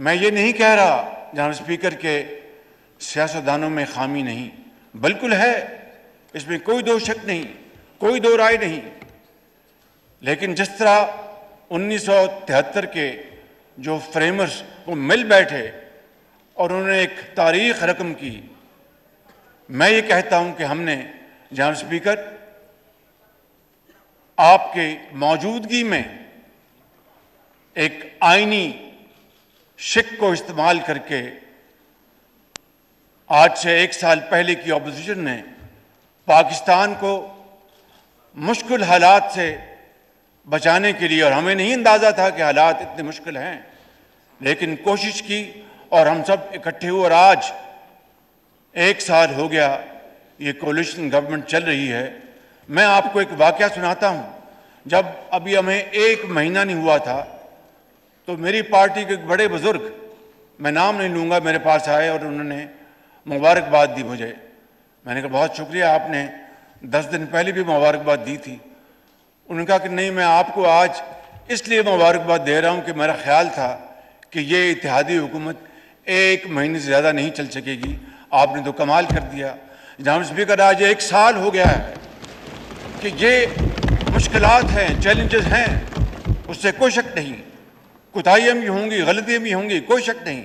میں یہ نہیں کہہ رہا جناب اسپیکر کے سیاستدانوں میں خامی نہیں، بالکل ہے، اس میں کوئی دو شک نہیں، کوئی دو رائے نہیں، لیکن جس طرح 1973 کے جو فریمرز وہ مل بیٹھے اور انہوں نے ایک تاریخ رقم کی، میں یہ کہتا ہوں کہ ہم نے جناب اسپیکر آپ کے موجودگی میں ایک آئینی شک کو استعمال کر کے آج سے 1 سال پہلے کی اپوزیشن نے پاکستان کو مشکل حالات سے بچانے کے لیے، اور ہمیں نہیں اندازہ تھا کہ حالات اتنے مشکل ہیں، لیکن کوشش کی اور ہم سب اکٹھے ہوئے، اور آج 1 سال ہو گیا یہ کولیشن گورنمنٹ چل رہی ہے۔ میں آپ کو ایک واقعہ سناتا ہوں۔ جب ابھی ہمیں 1 مہینہ نہیں ہوا تھا تو میری پارٹی کے ایک بڑے بزرگ، میں نام نہیں لوں گا، میرے پاس آئے اور انہوں نے مبارکباد دی مجھے۔ میں نے کہا بہت شکریہ، آپ نے 10 دن پہلے بھی مبارکباد دی تھی۔ انہوں نے کہا کہ نہیں، میں آپ کو آج اس لیے مبارکباد دے رہا ہوں کہ میرا خیال تھا کہ یہ اتحادی حکومت 1 مہینے سے زیادہ نہیں چل سکے گی، آپ نے تو کمال کر دیا۔ جناب اسپیکر، آج 1 سال ہو گیا ہے کہ یہ مشکلات ہیں، چیلنجز ہیں، اس سے کوئی شک نہیں، کوتاہیاں بھی ہوں گی، غلطیاں بھی ہوں گی، کوئی شک نہیں،